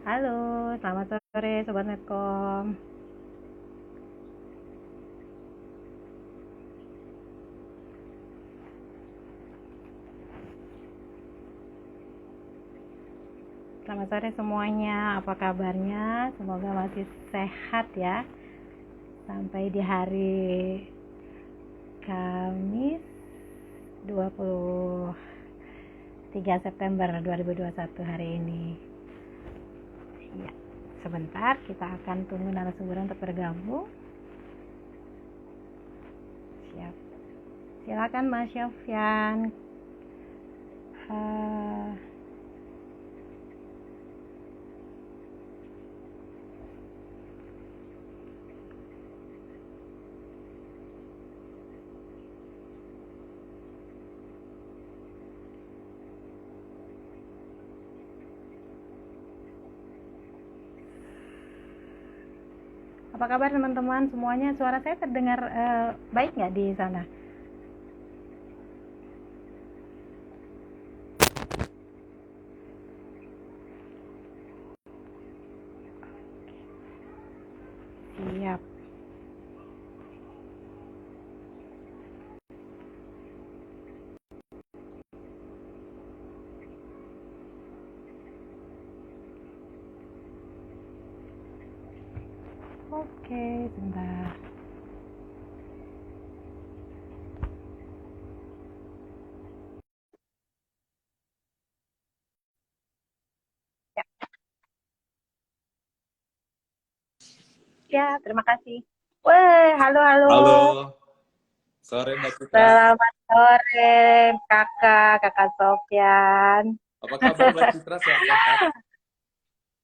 Halo, selamat sore Sobat Medcom. Selamat sore semuanya, apa kabarnya? Semoga masih sehat ya. Sampai di hari Kamis 23 September 2021 hari ini. Ya, sebentar kita akan tunggu narasumber untuk bergabung. Siap. Silakan Mas Sofyan. Apa kabar teman-teman semuanya? Suara saya terdengar baik nggak di sana? Siap. Oke, sebentar. Ya, ya terima kasih. Weh, halo, halo. Halo, sore Mbak Citra. Selamat sore, kakak Sofyan. Apa kabar Mbak Citra? Sehat-sehat?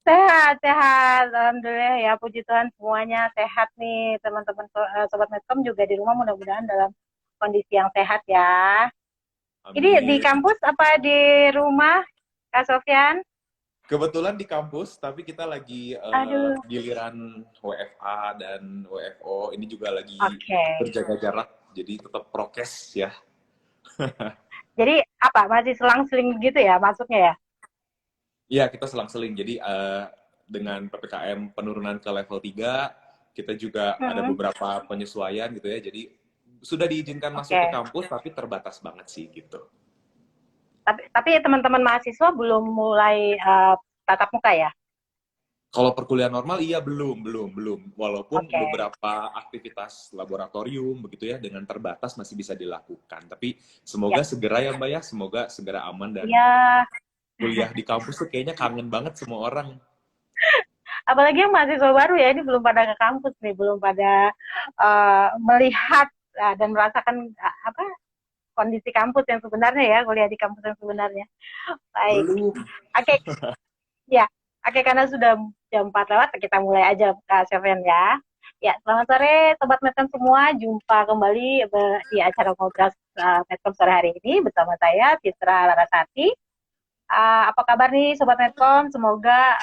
Sehat, sehat. Alhamdulillah ya, puji Tuhan semuanya sehat nih. Teman-teman Sobat Medcom juga di rumah mudah-mudahan dalam kondisi yang sehat ya. Ini di Amin. kampus apa di rumah, Kak Sofyan? Kebetulan di kampus, tapi kita lagi Aduh, giliran WFA dan WFO. Ini juga lagi oke. berjaga jarak, jadi tetap prokes ya. Jadi apa, masih selang-seling gitu ya masuknya ya? Iya, kita selang-seling. Jadi dengan PPKM penurunan ke level 3, kita juga ada Hmm, beberapa penyesuaian gitu ya. Jadi sudah diizinkan masuk ke oke. kampus, tapi terbatas banget sih gitu. Tapi teman-teman mahasiswa belum mulai tatap muka ya? Kalau perkuliahan normal iya belum. Walaupun Oke. beberapa aktivitas laboratorium begitu ya dengan terbatas masih bisa dilakukan. Tapi semoga Ya, segera ya Mbak ya, semoga segera aman dan ya. kuliah di kampus tuh kayaknya kangen banget semua orang. Apalagi yang mahasiswa baru ya, ini belum pada ke kampus nih, belum pada melihat dan merasakan apa kondisi kampus yang sebenarnya ya, kuliah di kampus yang sebenarnya. Baik. Belum. Oke, ya. Oke, karena sudah jam 4 lewat, kita mulai aja Kak Sofyan ya. Ya, selamat sore Sobat Medcom semua. Jumpa kembali di acara ngobrol Medcom sore hari ini bersama saya, Citra Larasati. Apa kabar nih Sobat Medcom? Semoga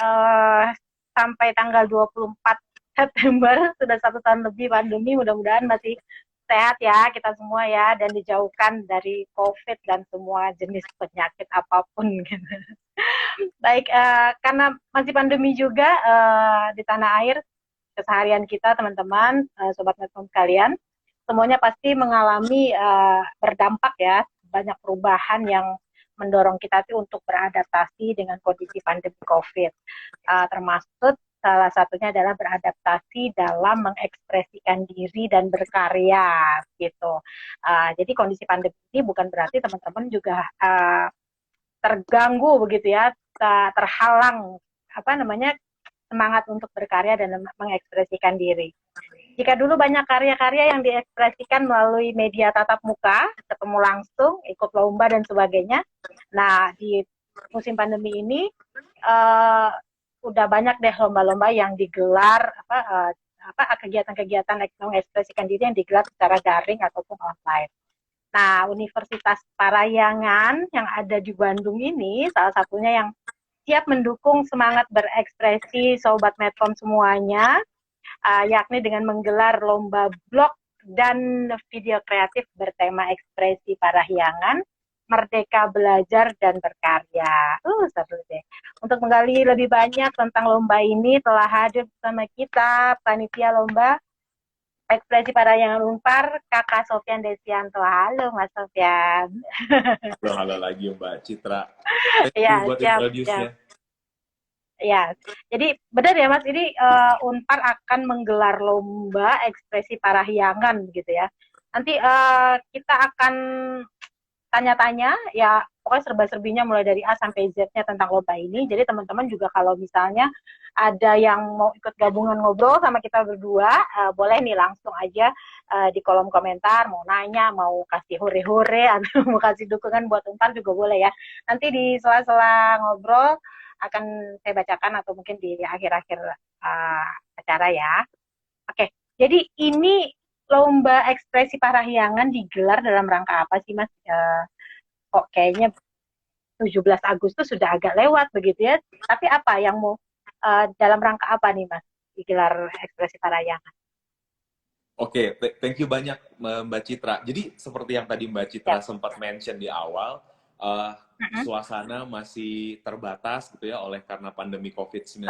sampai tanggal 24 September, sudah 1 tahun lebih pandemi, mudah-mudahan masih sehat ya kita semua ya, dan dijauhkan dari COVID dan semua jenis penyakit apapun gitu. Baik, karena masih pandemi juga di tanah air, keseharian kita teman-teman, Sobat Medcom sekalian, semuanya pasti mengalami berdampak ya, banyak perubahan yang mendorong kita tuh untuk beradaptasi dengan kondisi pandemi COVID. Termasuk salah satunya adalah beradaptasi dalam mengekspresikan diri dan berkarya gitu. Jadi kondisi pandemi ini bukan berarti teman-teman juga terganggu begitu ya, terhalang apa namanya semangat untuk berkarya dan mengekspresikan diri. Jika dulu banyak karya-karya yang diekspresikan melalui media tatap muka, ketemu langsung, ikut lomba dan sebagainya. Nah, di musim pandemi ini uh, udah banyak deh lomba-lomba yang digelar kegiatan-kegiatan mengekspresikan diri yang digelar secara daring ataupun online. Nah, Universitas Parahyangan yang ada di Bandung ini salah satunya yang siap mendukung semangat berekspresi Sobat Medcom semuanya, yakni dengan menggelar lomba blog dan video kreatif bertema ekspresi Parahyangan Merdeka Belajar dan Berkarya. Seru deh. Untuk menggali lebih banyak tentang lomba ini telah hadir bersama kita panitia lomba Ekspresi Parahyangan Unpar, Kakak Sofyan Desianto. Halo Mas Sofyan. Halo, halo lagi Mbak Citra. Thank you Ya, buat siap, siap. introduce-nya. Ya, jadi benar ya Mas, ini Unpar akan menggelar lomba ekspresi parahyangan gitu ya. Nanti kita akan tanya-tanya, ya pokoknya serba-serbinya mulai dari A sampai Z-nya tentang lomba ini. Jadi teman-teman juga kalau misalnya ada yang mau ikut gabungan ngobrol sama kita berdua, boleh nih langsung aja di kolom komentar, mau nanya, mau kasih hore-hore, atau mau kasih dukungan buat Unpar juga boleh ya. Nanti di sela-sela ngobrol akan saya bacakan atau mungkin di akhir-akhir acara ya. Oke, jadi ini lomba ekspresi parahyangan digelar dalam rangka apa sih Mas? Kok kayaknya 17 Agustus sudah agak lewat begitu ya. Tapi apa yang mau dalam rangka apa nih Mas digelar ekspresi parahyangan? Oke, thank you banyak Mbak Citra. Jadi seperti yang tadi Mbak Citra Ya. sempat mention di awal, uh, Mm-hmm. suasana masih terbatas gitu ya oleh karena pandemi COVID-19.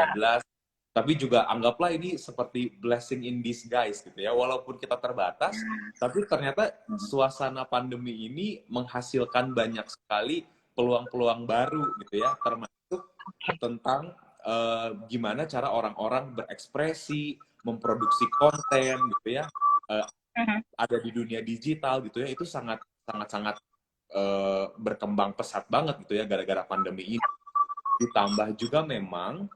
Tapi juga anggaplah ini seperti blessing in disguise gitu ya. Walaupun kita terbatas, tapi ternyata suasana pandemi ini menghasilkan banyak sekali peluang-peluang baru gitu ya, termasuk tentang gimana cara orang-orang berekspresi, memproduksi konten gitu ya, ada di dunia digital gitu ya, itu sangat sangat sangat berkembang pesat banget gitu ya gara-gara pandemi ini. Ditambah juga memang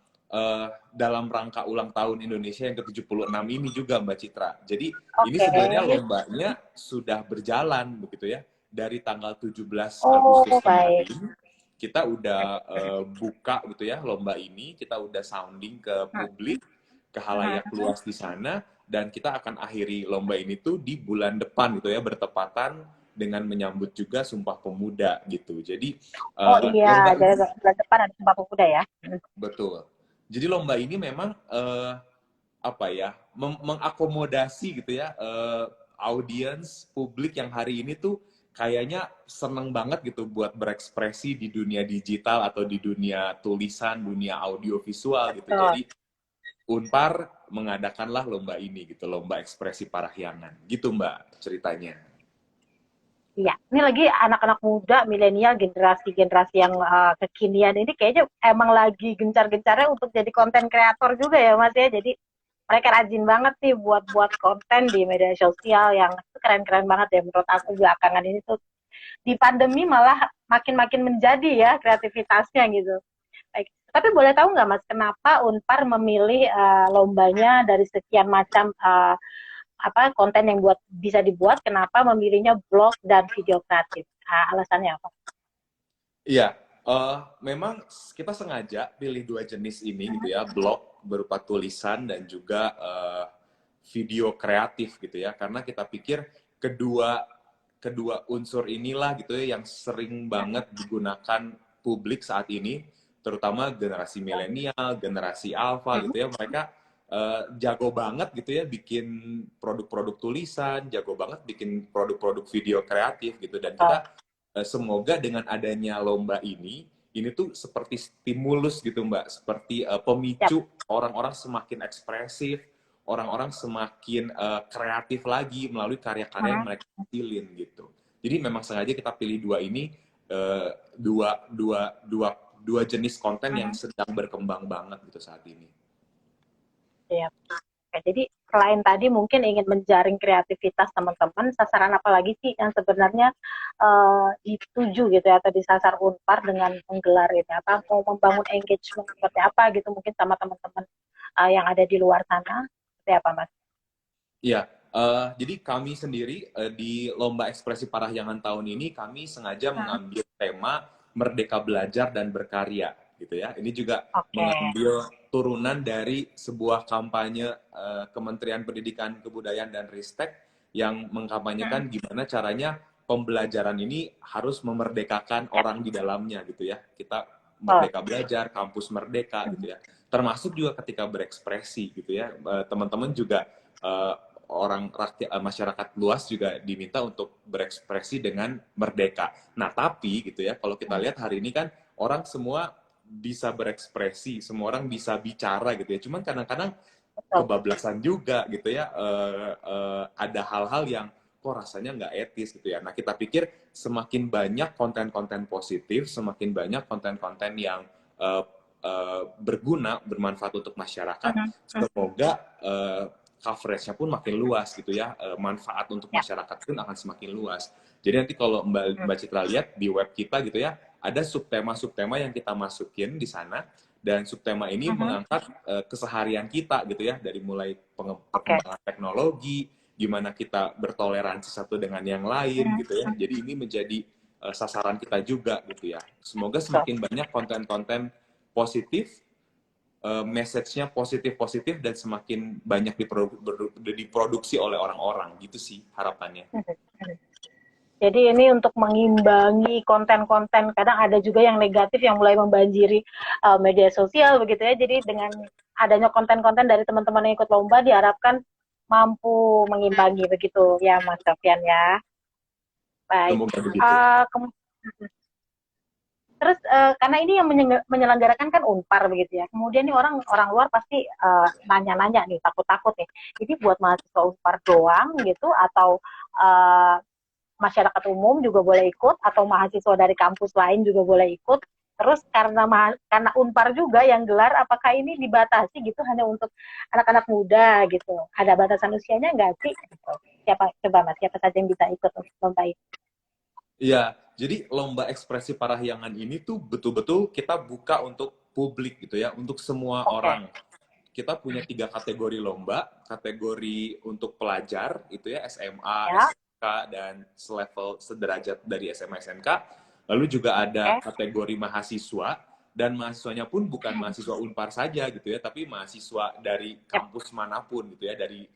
dalam rangka ulang tahun Indonesia yang ke-76 ini juga Mbak Citra. Jadi ini sebenarnya lombanya sudah berjalan begitu ya. Dari tanggal 17 Agustus kemarin kita udah buka gitu ya lomba ini, kita udah sounding ke publik, ke halayak luas di sana, dan kita akan akhiri lomba ini tuh di bulan depan gitu ya, bertepatan dengan menyambut juga Sumpah Pemuda gitu. Jadi Oh iya, lomba jadi ini bulan depan ada Sumpah Pemuda ya. betul. Jadi lomba ini memang apa ya, mengakomodasi gitu ya audiens publik yang hari ini tuh kayaknya seneng banget gitu buat berekspresi di dunia digital atau di dunia tulisan, dunia audiovisual gitu. Betul. Jadi Unpar mengadakanlah lomba ini gitu, lomba ekspresi parahyangan. Gitu Mbak ceritanya. Iya, ini lagi anak-anak muda, milenial, generasi-generasi yang kekinian ini kayaknya emang lagi gencar-gencarnya untuk jadi konten kreator juga ya Mas ya. Jadi mereka rajin banget sih buat konten di media sosial yang keren-keren banget ya menurut aku belakangan ini tuh. Di pandemi malah makin-makin menjadi ya kreativitasnya gitu. Baik. Tapi boleh tahu nggak Mas, kenapa Unpar memilih lombanya dari sekian macam konten yang bisa dibuat, kenapa memilihnya blog dan video kreatif? Alasannya apa? Iya, memang kita sengaja pilih dua jenis ini gitu ya, blog berupa tulisan dan juga video kreatif gitu ya, karena kita pikir kedua kedua unsur inilah gitu ya yang sering banget digunakan publik saat ini, terutama generasi milenial, generasi alpha gitu ya, mereka jago banget gitu ya bikin produk-produk tulisan, jago banget bikin produk-produk video kreatif gitu, dan kita semoga dengan adanya lomba ini tuh seperti stimulus gitu Mbak, seperti pemicu orang-orang semakin ekspresif, orang-orang semakin kreatif lagi melalui karya-karya yang mereka hasilin gitu. Jadi memang sengaja kita pilih dua ini, dua dua dua dua jenis konten yang sedang berkembang banget gitu saat ini. Ya. Jadi selain tadi mungkin ingin menjaring kreativitas teman-teman, sasaran apa lagi sih yang sebenarnya dituju gitu ya, atau disasar Unpar dengan menggelar ini? Apa mau membangun engagement seperti apa gitu mungkin sama teman-teman yang ada di luar sana? Seperti apa Mas? Iya, jadi kami sendiri di Lomba Ekspresi Parahyangan tahun ini kami sengaja mengambil tema Merdeka Belajar dan Berkarya gitu ya. Ini juga mengambil turunan dari sebuah kampanye Kementerian Pendidikan Kebudayaan dan Ristek yang mengkampanyekan gimana caranya pembelajaran ini harus memerdekakan orang di dalamnya gitu ya. Kita merdeka belajar, kampus merdeka gitu ya. Termasuk juga ketika berekspresi gitu ya. Teman-teman juga orang rakyat, masyarakat luas juga diminta untuk berekspresi dengan merdeka. Nah, tapi gitu ya, kalau kita lihat hari ini kan orang semua bisa berekspresi, semua orang bisa bicara gitu ya. Cuman kadang-kadang Betul. kebablasan juga gitu ya. Ada hal-hal yang kok rasanya nggak etis gitu ya. Nah, kita pikir semakin banyak konten-konten positif, semakin banyak konten-konten yang uh, berguna, bermanfaat untuk masyarakat, Mhm, mhm. semoga coverage-nya pun makin luas gitu ya. Manfaat untuk Ya. masyarakat pun akan semakin luas. Jadi nanti kalau Mhm, Mbak Citra lihat di web kita gitu ya, ada subtema-subtema yang kita masukin di sana, dan subtema ini mhm. mengangkat keseharian kita gitu ya, dari mulai Oke. perkembangan teknologi, gimana kita bertoleransi satu dengan yang lain Mhm, gitu ya. mhm. Jadi ini menjadi sasaran kita juga gitu ya. Semoga Betul. semakin banyak konten-konten positif, message-nya positif-positif, dan semakin banyak diproduksi oleh orang-orang gitu sih harapannya. Mhm, mhm. Jadi ini untuk mengimbangi konten-konten, kadang ada juga yang negatif yang mulai membanjiri media sosial begitu ya. Jadi dengan adanya konten-konten dari teman-teman yang ikut lomba diharapkan mampu mengimbangi begitu ya Mas Sofian ya. Baik. Semoga begitu. Uh, Terus karena ini yang menyelenggarakan kan Unpar begitu ya. Kemudian nih orang orang luar pasti nanya-nanya nih, takut-takut nih. Ini buat mahasiswa Unpar doang gitu atau uh, masyarakat umum juga boleh ikut atau mahasiswa dari kampus lain juga boleh ikut. Terus karena Unpar juga yang gelar, apakah ini dibatasi gitu hanya untuk anak-anak muda gitu? Ada batasan usianya nggak sih? Gitu. Siapa coba Mas, siapa saja yang bisa ikut untuk lomba ini? Iya, jadi lomba ekspresi parahyangan ini tuh betul-betul kita buka untuk publik gitu ya, untuk semua Oke. orang. Kita punya 3 kategori lomba, kategori untuk pelajar itu ya, SMA, Ya. SMK, dan selevel sederajat dari SMA SMK. Lalu juga ada Oke. kategori mahasiswa, dan mahasiswanya pun bukan mahasiswa Unpar saja gitu ya, tapi mahasiswa dari Yap. kampus manapun gitu ya, dari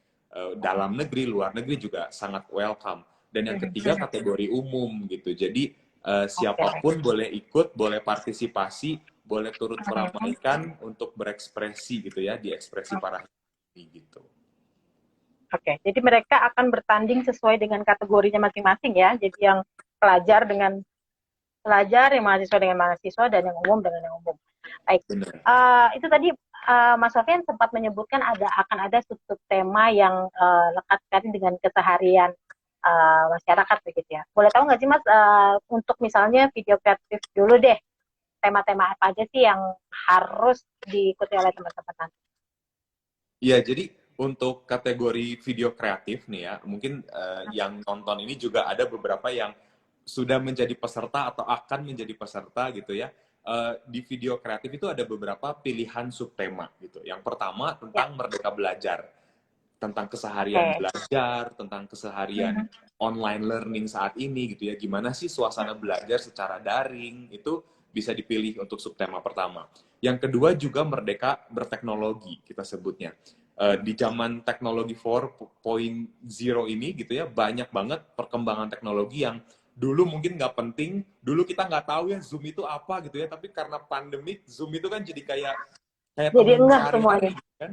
dalam negeri, luar negeri juga sangat welcome. Dan yang ketiga kategori umum gitu. Jadi Oke. siapapun boleh ikut, boleh partisipasi, boleh turut meramaikan untuk berekspresi gitu ya, di ekspresi parah ini gitu. Oke, jadi mereka akan bertanding sesuai dengan kategorinya masing-masing ya. Jadi yang pelajar dengan pelajar, yang mahasiswa dengan mahasiswa, dan yang umum dengan yang umum. Baik, Benar. itu tadi Mas Sofian sempat menyebutkan akan ada sub tema yang lekat sekali dengan keseharian masyarakat begitu ya. Boleh tahu nggak sih Mas, untuk misalnya video kreatif dulu deh, tema-tema apa aja sih yang harus diikuti oleh teman-teman nanti? Iya, jadi untuk kategori video kreatif nih ya, mungkin yang nonton ini juga ada beberapa yang sudah menjadi peserta atau akan menjadi peserta gitu ya. Di video kreatif itu ada beberapa pilihan subtema gitu. Yang pertama Ya, tentang merdeka belajar, tentang keseharian oke. belajar, tentang keseharian online learning saat ini gitu ya. Gimana sih suasana belajar secara daring, itu bisa dipilih untuk subtema pertama. Yang kedua juga merdeka berteknologi kita sebutnya. Di zaman teknologi 4.0 ini gitu ya, banyak banget perkembangan teknologi yang dulu mungkin nggak penting, dulu kita nggak tahu ya Zoom itu apa gitu ya, tapi karena pandemik Zoom itu kan jadi kayak kayak Jadi teman enggak semuanya. sehari-hari kan.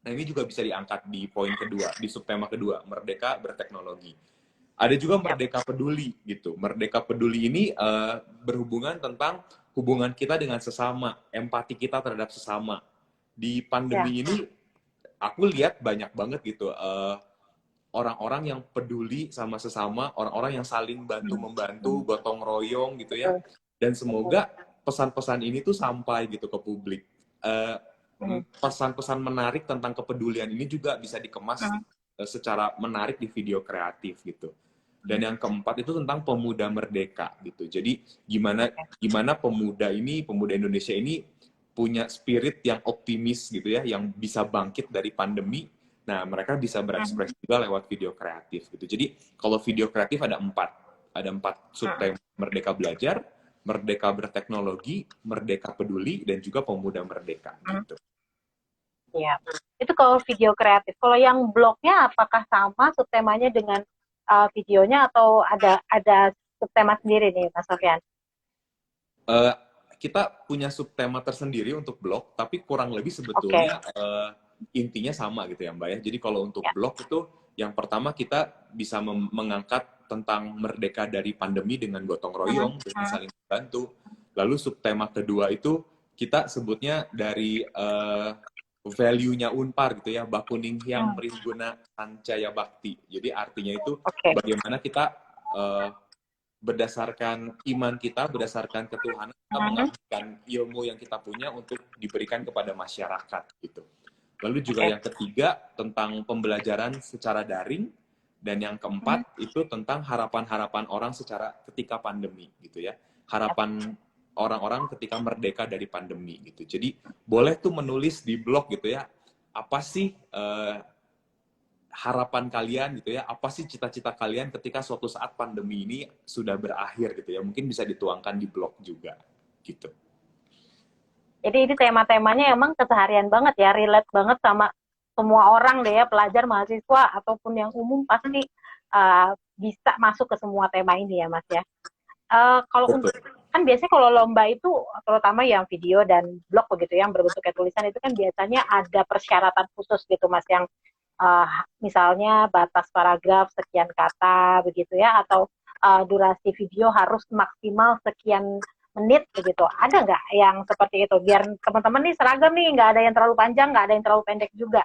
Nah, ini juga bisa diangkat di poin kedua, di subtema kedua, merdeka berteknologi. Ada juga Ya. merdeka peduli gitu. Merdeka peduli ini berhubungan tentang hubungan kita dengan sesama, empati kita terhadap sesama. Di Ya. pandemi ini aku lihat banyak banget gitu orang-orang yang peduli sama sesama, orang-orang yang saling bantu membantu, gotong royong gitu ya. Betul, Dan betul. semoga pesan-pesan ini tuh sampai gitu ke publik. Eh, Pesan-pesan menarik tentang kepedulian ini juga bisa dikemas secara menarik di video kreatif gitu. Dan yang keempat itu tentang pemuda merdeka gitu. Jadi gimana Oke. gimana pemuda ini, pemuda Indonesia ini punya spirit yang optimis gitu ya, yang bisa bangkit dari pandemi. Nah, mereka bisa berekspresi juga lewat video kreatif gitu. Jadi kalau video kreatif ada empat subtema: merdeka belajar, merdeka berteknologi, merdeka peduli, dan juga pemuda merdeka gitu. Iya. Itu kalau video kreatif. Kalau yang blognya apakah sama subtemanya dengan videonya atau ada subtema sendiri nih, Mas Sofian? Uh, kita punya subtema tersendiri untuk blog, tapi kurang lebih Oke. sebetulnya intinya sama gitu ya Mbak ya. Jadi kalau untuk Ya. blog itu yang pertama kita bisa mengangkat tentang merdeka dari pandemi dengan gotong royong, dengan saling membantu. Lalu subtema kedua itu kita sebutnya dari value-nya Unpar gitu ya, Baku Ninghyang Prihguna Sancaya Bakti. Jadi artinya itu Oke. bagaimana kita berdasarkan iman kita, berdasarkan ketuhanan, kita mengabdikan ilmu yang kita punya untuk diberikan kepada masyarakat gitu. Lalu juga yang ketiga tentang pembelajaran secara daring, dan yang keempat itu tentang harapan-harapan orang secara ketika pandemi gitu ya. Harapan orang-orang ketika merdeka dari pandemi gitu. Jadi boleh tuh menulis di blog gitu ya, apa sih harapan kalian gitu ya, apa sih cita-cita kalian ketika suatu saat pandemi ini sudah berakhir gitu ya, mungkin bisa dituangkan di blog juga gitu. Jadi ini tema-temanya emang keseharian banget ya, relate banget sama semua orang deh ya, pelajar, mahasiswa, ataupun yang umum pasti bisa masuk ke semua tema ini ya Mas ya. Kalau untuk, kan biasanya kalau lomba itu, terutama yang video dan blog begitu, yang berbentuk kayak tulisan itu kan biasanya ada persyaratan khusus gitu Mas, yang misalnya batas paragraf sekian kata begitu ya, atau durasi video harus maksimal sekian menit begitu. Ada nggak yang seperti itu? Biar teman-teman nih seragam nih, nggak ada yang terlalu panjang, nggak ada yang terlalu pendek juga.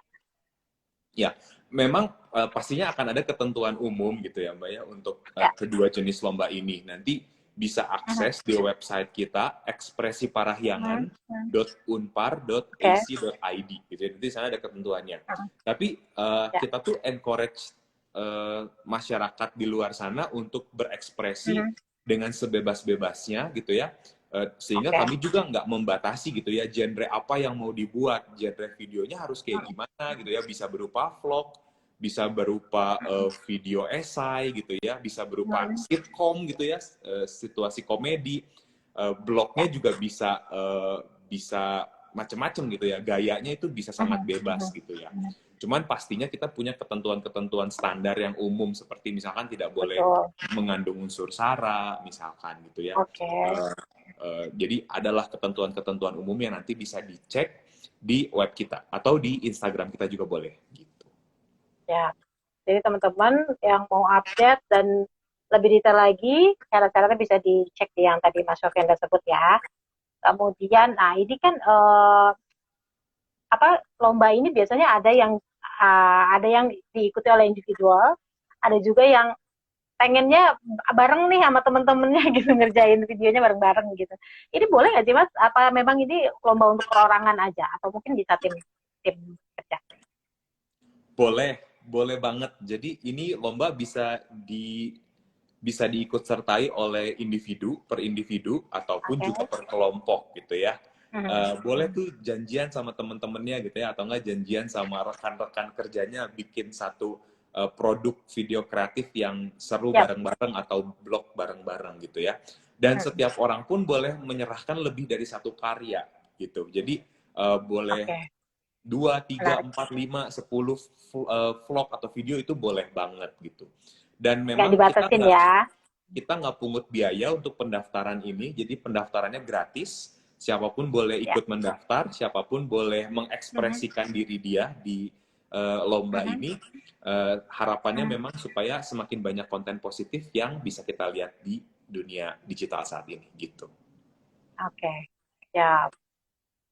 Ya, memang pastinya akan ada ketentuan umum gitu ya Mbak ya untuk Ya. kedua jenis lomba ini. Nanti bisa akses di website kita ekspresiparahyangan.unpar.ac.id gitu. Jadi di sana ada ketentuannya. Tapi kita tuh encourage masyarakat di luar sana untuk berekspresi dengan sebebas-bebasnya gitu ya. Sehingga kami juga nggak membatasi gitu ya genre apa yang mau dibuat, genre videonya harus kayak gimana gitu ya, bisa berupa vlog, bisa berupa video esai gitu ya, bisa berupa sitcom gitu ya, situasi komedi, blognya juga bisa bisa macam-macam gitu ya, gayanya itu bisa sangat bebas gitu ya. Cuman pastinya kita punya ketentuan-ketentuan standar yang umum, seperti misalkan tidak boleh mengandung unsur sara misalkan gitu ya. Jadi adalah ketentuan-ketentuan umum yang nanti bisa dicek di web kita atau di Instagram kita juga boleh gitu. Ya, jadi teman-teman yang mau update dan lebih detail lagi, cara-caranya bisa dicek di yang tadi Mas Sofian sebut ya. Kemudian, nah ini kan lomba ini biasanya ada yang diikuti oleh individual, ada juga yang pengennya bareng nih sama temen-temennya gitu, ngerjain videonya bareng-bareng gitu. Ini boleh nggak sih Mas? Apa memang ini lomba untuk perorangan aja? Atau mungkin bisa tim kerja? Boleh banget. Jadi ini lomba bisa diikut sertai oleh individu per individu ataupun juga per kelompok gitu ya. Boleh tuh janjian sama temen-temennya gitu ya, atau enggak janjian sama rekan-rekan kerjanya bikin satu produk video kreatif yang seru bareng-bareng atau blog bareng-bareng gitu ya. Dan setiap orang pun boleh menyerahkan lebih dari satu karya gitu. Jadi boleh 2, 3, 4, 5, 10 vlog atau video itu boleh banget gitu. Dan memang kita nggak pungut biaya untuk pendaftaran ini, jadi pendaftarannya gratis. Siapapun boleh ikut mendaftar, siapapun boleh mengekspresikan diri dia di lomba ini. Harapannya memang supaya semakin banyak konten positif yang bisa kita lihat di dunia digital saat ini gitu. Ya.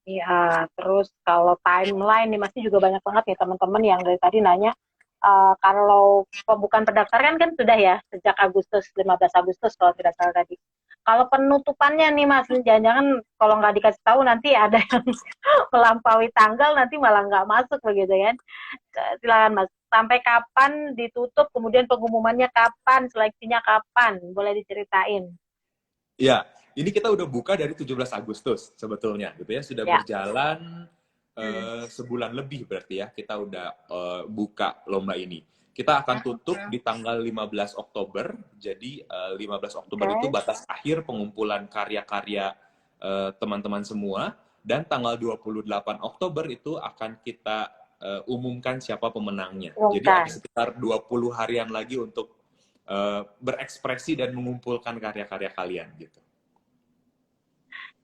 Iya, terus kalau timeline nih masih juga banyak banget nih teman-teman yang dari tadi nanya, kalau pembukaan pendaftaran kan sudah ya sejak 15 Agustus kalau tidak salah tadi. Kalau penutupannya nih Mas, jangan-jangan kalau nggak dikasih tahu nanti ada yang melampaui tanggal, nanti malah nggak masuk begitu kan. Silakan Mas, sampai kapan ditutup, kemudian pengumumannya kapan, seleksinya kapan, boleh diceritain? Ya, ini kita udah buka dari 17 Agustus sebetulnya gitu ya, sudah berjalan sebulan lebih berarti ya, kita udah buka lomba ini. Kita akan tutup di tanggal 15 Oktober, jadi 15 Oktober itu batas akhir pengumpulan karya-karya teman-teman semua, dan tanggal 28 Oktober itu akan kita umumkan siapa pemenangnya. Jadi ada sekitar 20 harian lagi untuk berekspresi dan mengumpulkan karya-karya kalian gitu.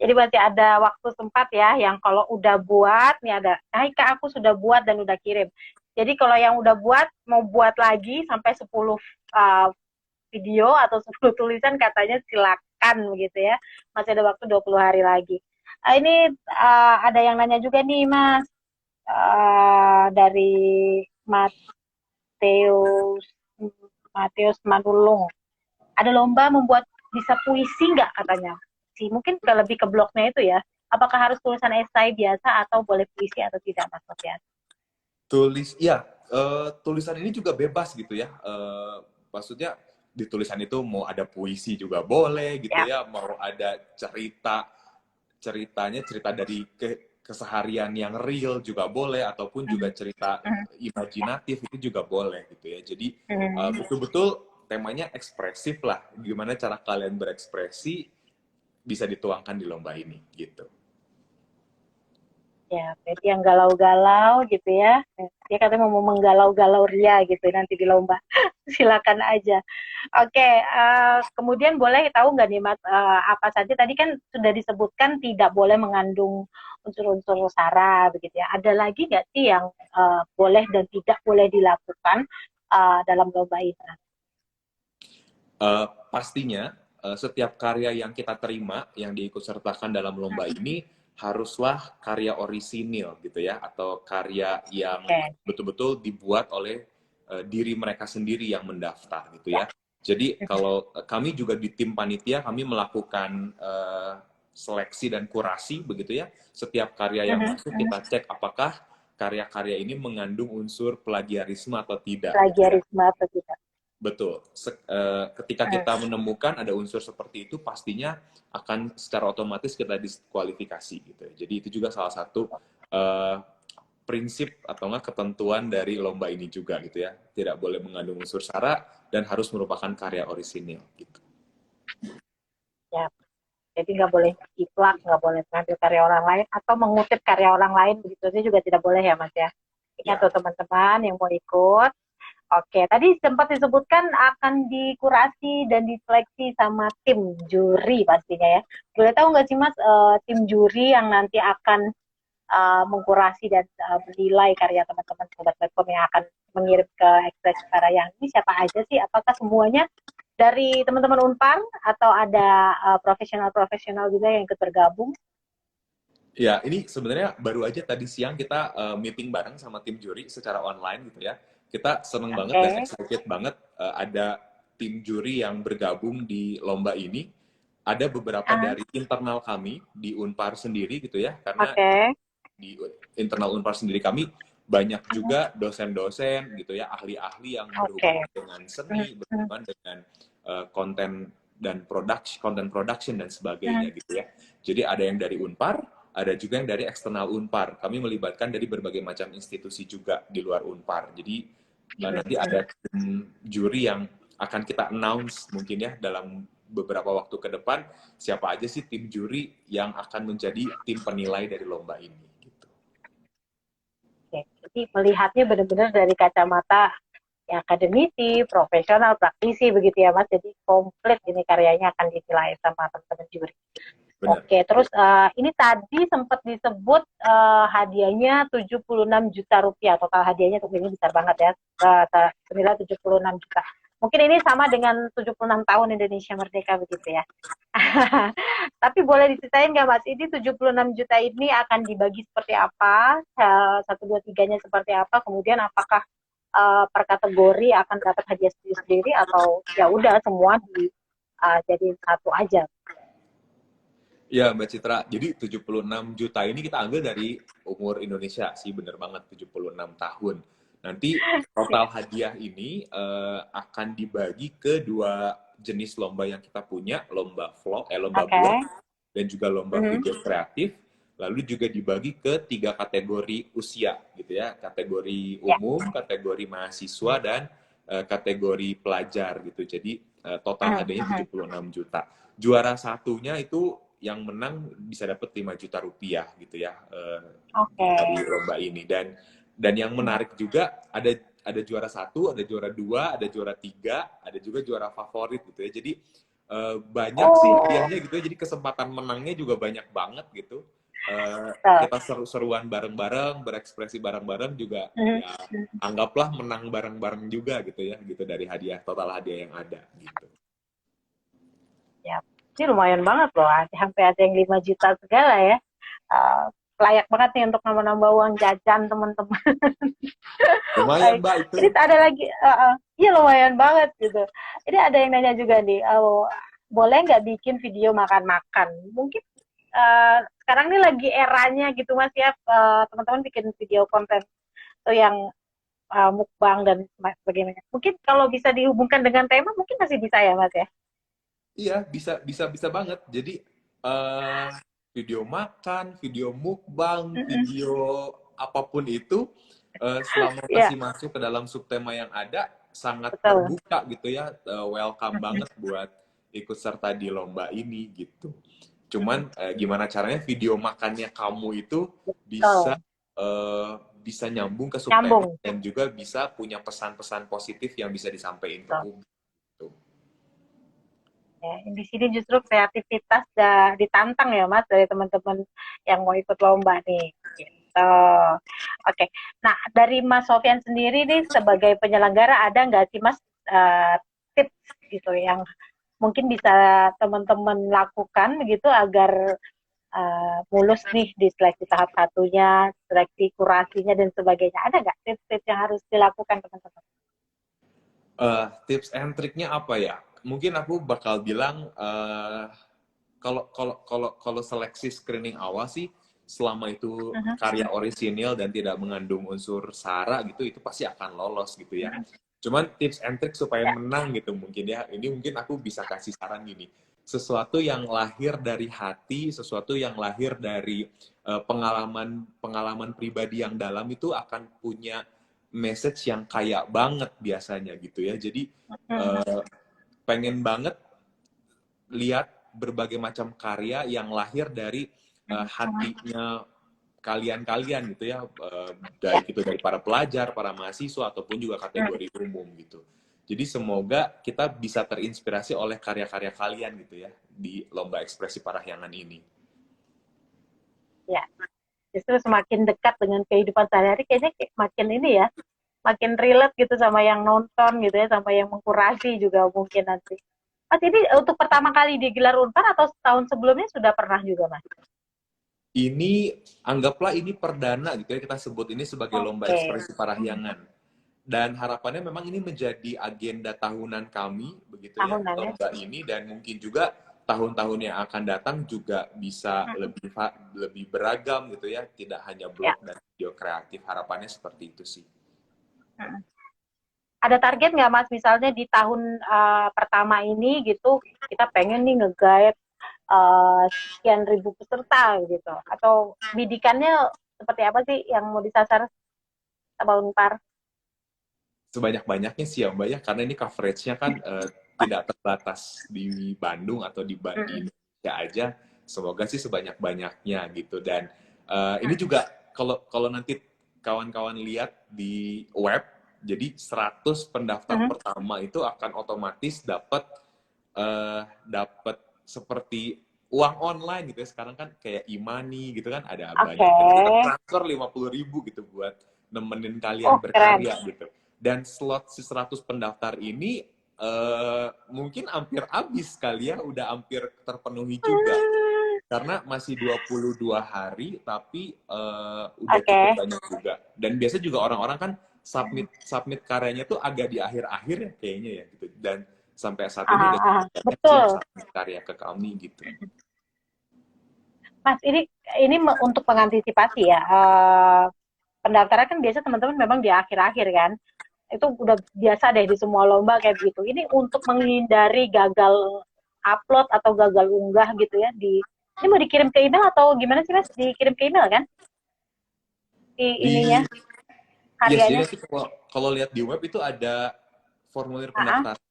Jadi masih ada waktu sempat ya, yang kalau udah buat, nih ada, hai Kak aku sudah buat dan udah kirim. Jadi kalau yang udah buat, mau buat lagi sampai 10 uh, video atau 10 tulisan katanya silakan begitu ya. Masih ada waktu 20 hari lagi. Ini ada yang nanya juga nih Mas, dari Mateus Mateus Manulung. Ada lomba membuat bisa puisi nggak katanya? Mungkin lebih ke blognya itu ya. Apakah harus tulisan esai biasa atau boleh puisi atau tidak Mas Sofian? Tulisan ini juga bebas gitu ya. Maksudnya di tulisan itu mau ada puisi juga boleh gitu Ya. ya, mau ada cerita dari keseharian yang real juga boleh, ataupun juga cerita imajinatif itu juga boleh gitu ya. Jadi betul-betul temanya ekspresif lah. Gimana cara kalian berekspresi bisa dituangkan di lomba ini gitu. Ya, berarti yang galau-galau gitu ya. Dia katanya mau menggalau-galau Ria gitu nanti di lomba. Silakan aja. Oke, kemudian boleh tahu nggak nih Mas, apa saja tadi kan sudah disebutkan tidak boleh mengandung unsur-unsur sara begitu ya. Ada lagi nggak sih yang boleh dan tidak boleh dilakukan dalam lomba ini? Pastinya setiap karya yang kita terima yang diikutsertakan dalam lomba ini haruslah karya orisinil gitu ya, atau karya yang betul-betul dibuat oleh diri mereka sendiri yang mendaftar gitu ya. Jadi kalau kami juga di tim panitia, kami melakukan seleksi dan kurasi begitu ya. Setiap karya yang masuk kita cek apakah karya-karya ini mengandung unsur plagiarisme atau tidak. Plagiarisme atau tidak? Betul. Ketika kita menemukan ada unsur seperti itu, pastinya akan secara otomatis kita diskualifikasi gitu. Jadi itu juga salah satu prinsip atau enggak ketentuan dari lomba ini juga gitu ya. Tidak boleh mengandung unsur sara dan harus merupakan karya orisinil gitu. Ya, jadi nggak boleh jiplak, nggak boleh mengambil karya orang lain atau mengutip karya orang lain begitu aja juga tidak boleh ya Mas ya. Ingat tuh teman-teman yang mau ikut. Oke, tadi sempat disebutkan akan dikurasi dan diseleksi sama tim juri pastinya ya. Boleh tahu nggak sih Mas, tim juri yang nanti akan mengkurasi dan menilai karya teman-teman sobat platform yang akan mengirim ke ekspresi karya ini siapa aja sih? Apakah semuanya dari teman-teman Unpar atau ada profesional-profesional juga yang ikut bergabung? Ya, ini sebenarnya baru aja tadi siang kita meeting bareng sama tim juri secara online gitu ya. Kita seneng banget dan excited banget ada tim juri yang bergabung di lomba ini. Ada beberapa dari internal kami di Unpar sendiri gitu ya, karena di internal Unpar sendiri kami banyak juga dosen-dosen gitu ya, ahli-ahli yang berhubungan dengan seni, berhubungan dengan konten dan content production dan sebagainya gitu ya. Jadi ada yang dari Unpar, ada juga yang dari eksternal Unpar. Kami melibatkan dari berbagai macam institusi juga di luar Unpar. Jadi nanti ada tim juri yang akan kita announce mungkin ya dalam beberapa waktu ke depan, siapa aja sih tim juri yang akan menjadi tim penilai dari lomba ini. Gitu. Jadi melihatnya benar-benar dari kacamata ya, akademisi, profesional, praktisi begitu ya Mas. Jadi komplit ini karyanya akan dinilai sama teman-teman juri. Benar. Oke, terus ini tadi sempat disebut hadiahnya 76 juta rupiah. Total hadiahnya ini besar banget ya, senilai 76 juta. Mungkin ini sama dengan 76 tahun Indonesia Merdeka begitu ya. Tapi boleh diceritain nggak Mas, ini 76 juta ini akan dibagi seperti apa? 1, 2, 3-nya seperti apa? Kemudian apakah per kategori akan dapat hadiah sendiri-sendiri atau ya udah semua jadi satu aja? Ya Mbak Citra, jadi 76 juta ini kita ambil dari umur Indonesia sih, bener banget 76 tahun. Nanti total hadiah ini akan dibagi ke 2 jenis lomba yang kita punya, lomba vlog, lomba blog, dan juga lomba video kreatif. Lalu juga dibagi ke 3 kategori usia gitu ya, kategori umum, kategori mahasiswa, dan kategori pelajar gitu. Jadi total hadiahnya 76 juta. Juara satunya itu yang menang bisa dapat 5 juta rupiah gitu ya dari lomba ini. Dan yang menarik juga ada juara 1, ada juara 2, ada juara 3, ada juga juara favorit gitu ya. Jadi banyak sih Oh, hadiahnya gitu ya, jadi kesempatan menangnya juga banyak banget gitu. betul. Kita seru-seruan bareng-bareng, berekspresi bareng-bareng juga, Mhm. ya anggaplah menang bareng-bareng juga gitu ya, gitu dari hadiah, total hadiah yang ada gitu. Ya, ini lumayan banget loh, sampai ada yang 5 juta segala ya. Eh, layak banget nih untuk nambah-nambah uang jajan teman-teman. Lumayan Baik, Mbak itu. ini ada lagi, iya lumayan banget gitu. Ini ada yang nanya juga nih, boleh nggak bikin video makan-makan? Mungkin sekarang ini lagi eranya gitu Mas ya, teman-teman bikin video konten tuh yang mukbang dan sebagainya. Mungkin kalau bisa dihubungkan dengan tema, mungkin masih bisa ya Mas ya? Iya, bisa bisa bisa banget. Jadi eh video makan, video mukbang, Mm-mm. video apapun itu, selama Iya, masih masuk ke dalam subtema yang ada, sangat betul. terbuka gitu ya. Welcome Mm-mm. banget buat ikut serta di lomba ini gitu. Cuman gimana caranya video makannya kamu itu bisa Betul. eh, bisa nyambung ke subtema Nyambung. dan juga bisa punya pesan-pesan positif yang bisa disampaikan ke Betul. publik. Gitu. Ya, di sini justru kreativitas ditantang ya Mas dari teman-teman yang mau ikut lomba nih. Gitu. Oke. Nah, dari Mas Sofian sendiri nih sebagai penyelenggara ada nggak sih Mas tips gitu yang mungkin bisa teman-teman lakukan begitu agar mulus nih di seleksi tahap satunya, seleksi kurasinya dan sebagainya. Ada nggak tips-tips yang harus dilakukan teman-teman? Tips and triknya apa ya? Mungkin aku bakal bilang kalau kalau seleksi screening awal sih, selama itu Mhm. karya orisinil dan tidak mengandung unsur sara gitu, itu pasti akan lolos gitu ya. Cuman tips and trick supaya Ya. menang gitu mungkin ya. Ini mungkin aku bisa kasih saran gini. Sesuatu yang lahir dari hati, sesuatu yang lahir dari pengalaman pengalaman pribadi yang dalam itu akan punya message yang kaya banget biasanya gitu ya. Jadi Mhm. eh, pengen banget lihat berbagai macam karya yang lahir dari hatinya kalian-kalian gitu ya, Ya. baik itu dari para pelajar, para mahasiswa ataupun juga kategori umum gitu. Jadi semoga kita bisa terinspirasi oleh karya-karya kalian gitu ya di lomba ekspresi parahyangan ini. Ya. Justru semakin dekat dengan kehidupan sehari-hari kayaknya makin ini ya, makin relate gitu sama yang nonton gitu ya, sama yang mengkurasi juga mungkin nanti. Mas ini untuk pertama kali digelar Unpar atau setahun sebelumnya sudah pernah juga Mas? Ini anggaplah ini perdana gitu ya, kita sebut ini sebagai lomba Oke. ekspresi parahyangan. Dan harapannya memang ini menjadi agenda tahunan kami, begitu ya, Tahunan ya. lomba ini, dan mungkin juga tahun-tahun yang akan datang juga bisa lebih beragam gitu ya, tidak hanya Ya. blog dan video kreatif. Harapannya seperti itu sih. Ada target nggak Mas misalnya di tahun pertama ini gitu kita pengen nih nge-guide sekian ribu peserta gitu atau bidikannya seperti apa sih yang mau disasar sama Unpar? Sebanyak-banyaknya sih ya Mbak ya, karena ini coveragenya kan tidak terbatas di Bandung atau di Indonesia aja. Semoga sih sebanyak-banyaknya gitu. Dan ini juga kalau kalau nanti kawan-kawan lihat di web, jadi 100 pendaftar pertama itu akan otomatis dapat seperti uang online gitu ya. Sekarang kan kayak e-money gitu kan, ada banyak Oke. yang kita transfer 50.000 gitu buat nemenin kalian Oh, keren. berkarya gitu. Dan slot si 100 pendaftar ini mungkin hampir habis kali ya, udah hampir terpenuhi juga. Karena masih 22 hari, tapi udah cukup Oke. banyak juga. Dan biasanya juga orang-orang kan submit submit karyanya tuh agak di akhir-akhir ya kayaknya ya gitu. Dan sampai saat ini udah banyak sih yang Betul. submit karya ke kami gitu. Mas, ini untuk mengantisipasi ya. Pendaftaran kan biasa teman-teman memang di akhir-akhir kan. Itu udah biasa deh di semua lomba kayak begitu. Ini untuk menghindari gagal upload atau gagal unggah gitu ya ini mau dikirim ke email atau gimana sih Mas? Dikirim ke email kan? Ininya Di Yes, jadi karyanya. nanti kalau kalau lihat di web itu ada formulir Ah, pendaftaran.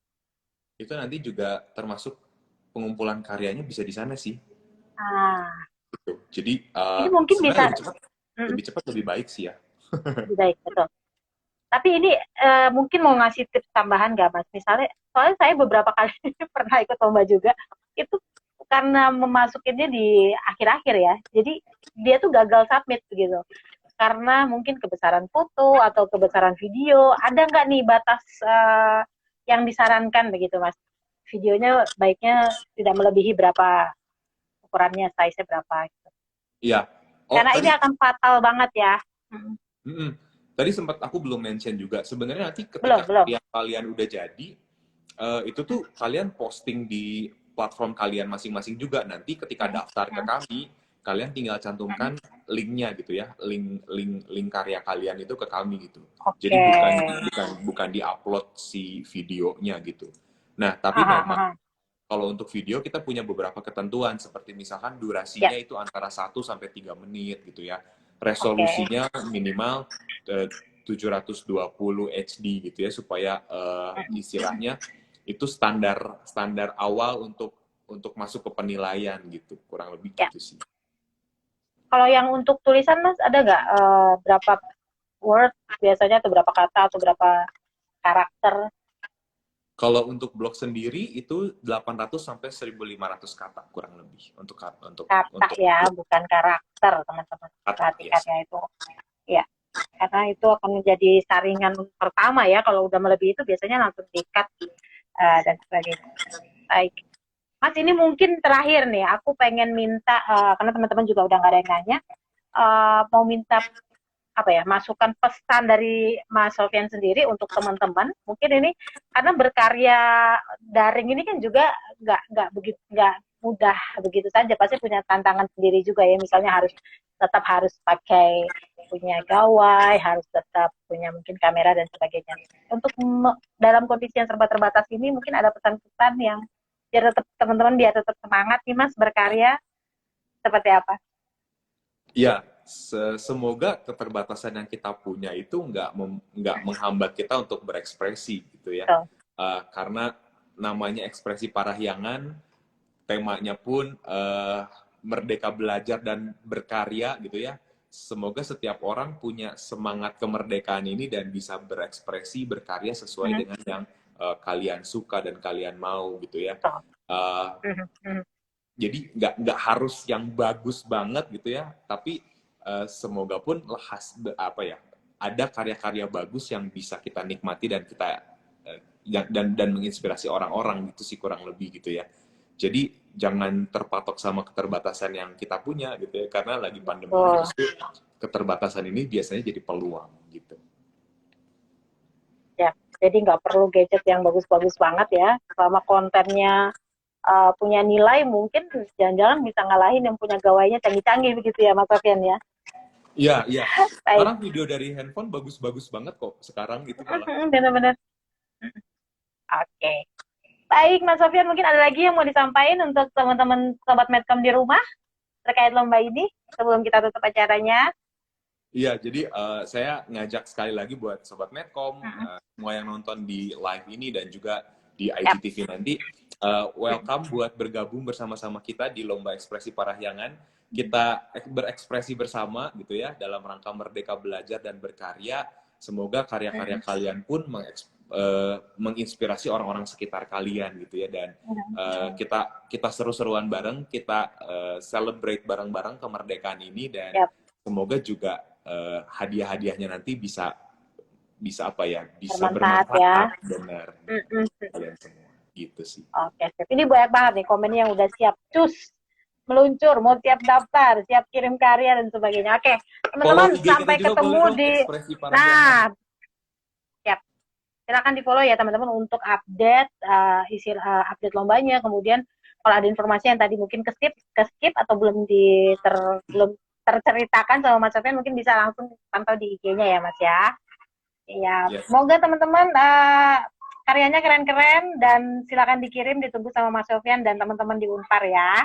Itu nanti juga termasuk pengumpulan karyanya bisa di sana sih. ah. Gitu. Jadi Ini mungkin sebenarnya bisa lebih cepat lebih baik sih ya. lebih baik betul. Tapi ini mungkin mau ngasih tips tambahan nggak Mas? Misalnya, soalnya saya beberapa kali pernah ikut lomba juga, itu karena memasukinnya di akhir-akhir ya, jadi dia tuh gagal submit gitu. Karena mungkin kebesaran foto atau kebesaran video, ada nggak nih batas yang disarankan begitu Mas? Videonya baiknya tidak melebihi berapa ukurannya, size-nya berapa gitu. Iya. Oh, Karena ini tadi akan fatal banget ya. Mm. mm-mm. Tadi sempat aku belum mention juga. Sebenarnya nanti Belum, ketika belum. kalian udah jadi, itu tuh kalian posting di platform kalian masing-masing juga. Nanti ketika Mm. daftar ke Mm. kami, kalian tinggal Mm. cantumkan linknya gitu ya, link karya kalian itu ke kami gitu. Jadi Oke. bukan diupload si videonya gitu. Nah, tapi Aha, memang aha. kalau untuk video kita punya beberapa ketentuan seperti misalkan Ya, durasinya itu antara 1 sampai 3 menit gitu ya. oke. Resolusinya minimal 720 HD gitu ya supaya Mm. istilahnya itu standar standar awal untuk masuk ke penilaian gitu. Kurang lebih Ya. gitu sih. Kalau yang untuk tulisan Mas, ada nggak berapa word biasanya atau berapa kata atau berapa karakter Kalau untuk blog sendiri itu 800 sampai 1.500 kata kurang lebih kata untuk ya, blog bukan karakter teman-teman. kata, Perhatikan yes. ya itu. Ya, karena itu akan menjadi saringan pertama ya. Kalau udah melebihi itu biasanya langsung di-cut dan sebagainya. Baik. Mas, ini mungkin terakhir nih. Aku pengen minta, karena teman-teman juga udah nggak ada yang nanya, mau minta apa ya, masukan pesan dari Mas Sofyan sendiri untuk teman-teman. Mungkin ini karena berkarya daring ini kan juga nggak mudah begitu saja. Pasti punya tantangan sendiri juga ya. Misalnya tetap harus pakai punya gawai, harus tetap punya mungkin kamera dan sebagainya. Untuk dalam kondisi yang serba terbatas ini, mungkin ada pesan-pesan yang biar tetap semangat nih Mas berkarya, seperti apa? Ya, semoga keterbatasan yang kita punya itu nggak menghambat kita untuk berekspresi gitu ya. So, Karena namanya ekspresi parahyangan, temanya pun merdeka belajar dan berkarya gitu ya. Semoga setiap orang punya semangat kemerdekaan ini dan bisa berekspresi, berkarya sesuai dengan yang kalian suka dan kalian mau gitu ya. so. Uh, jadi nggak harus yang bagus banget gitu ya, tapi semoga pun apa ya, ada karya-karya bagus yang bisa kita nikmati dan kita dan menginspirasi orang-orang gitu sih kurang lebih gitu ya. Jadi jangan terpatok sama keterbatasan yang kita punya gitu ya, karena lagi pandemi Oh. justru keterbatasan ini biasanya jadi peluang gitu. Ya, jadi nggak perlu gadget yang bagus-bagus banget ya. Selama kontennya punya nilai, mungkin jangan-jangan bisa ngalahin yang punya gawainya canggih-canggih begitu ya, Mas Sofian ya. Iya, iya. Baik, Sekarang video dari handphone bagus-bagus banget kok sekarang gitu malah. benar-benar. Oke. Baik, Mas Sofian, mungkin ada lagi yang mau disampaikan untuk teman-teman Sobat Medcom di rumah terkait lomba ini sebelum kita tutup acaranya. Iya, jadi saya ngajak sekali lagi buat Sobat Medcom, semua yang nonton di live ini dan juga di Yap. IGTV nanti, welcome buat bergabung bersama-sama kita di Lomba Ekspresi Parahyangan. Kita berekspresi bersama gitu ya, dalam rangka merdeka belajar dan berkarya. Semoga karya-karya kalian pun menginspirasi orang-orang sekitar kalian gitu ya. Dan kita seru-seruan bareng, kita celebrate bareng-bareng kemerdekaan ini dan Yap. semoga juga hadiah-hadiahnya nanti bisa apa ya, bisa Bermanfaat bermanfaat ya. benar kalian semua gitu sih. Oke, sip. Ini banyak banget nih komen yang udah siap cus meluncur, mau siap daftar, siap kirim karya dan sebagainya. Oke, Follow teman-teman IG kita sampai juga boleh ketemu dong, di Ekspresi Parahyangan. nah, siap. Silakan di-follow ya teman-teman untuk update update lombanya. Kemudian kalau ada informasi yang tadi mungkin ke skip atau belum terceritakan sama Mas Sofian, mungkin bisa langsung pantau di IG-nya ya Mas ya. Iya, Yes. semoga teman-teman karyanya keren-keren dan silakan dikirim, ditunggu sama Mas Sofian dan teman-teman di Unpar ya.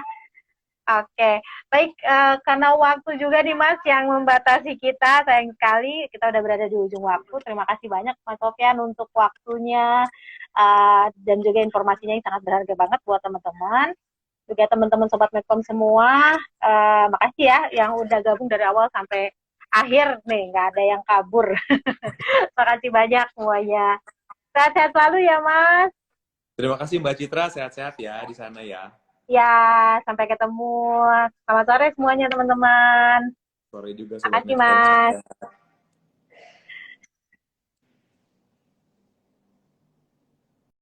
Oke, baik, karena waktu juga nih Mas yang membatasi kita, sayang sekali kita udah berada di ujung waktu. Terima kasih banyak Mas Sofian untuk waktunya dan juga informasinya yang sangat berharga banget buat teman-teman. Juga teman-teman Sobat Medcom semua, makasih ya yang udah gabung dari awal sampai akhir nih, nggak ada yang kabur. Makasih banyak semuanya. Sehat-sehat selalu ya, Mas. Terima kasih Mbak Citra, sehat-sehat ya di sana ya. Ya, sampai ketemu. Selamat sore semuanya, teman-teman. Sore juga Sobat Makasih, Medcom. Mas.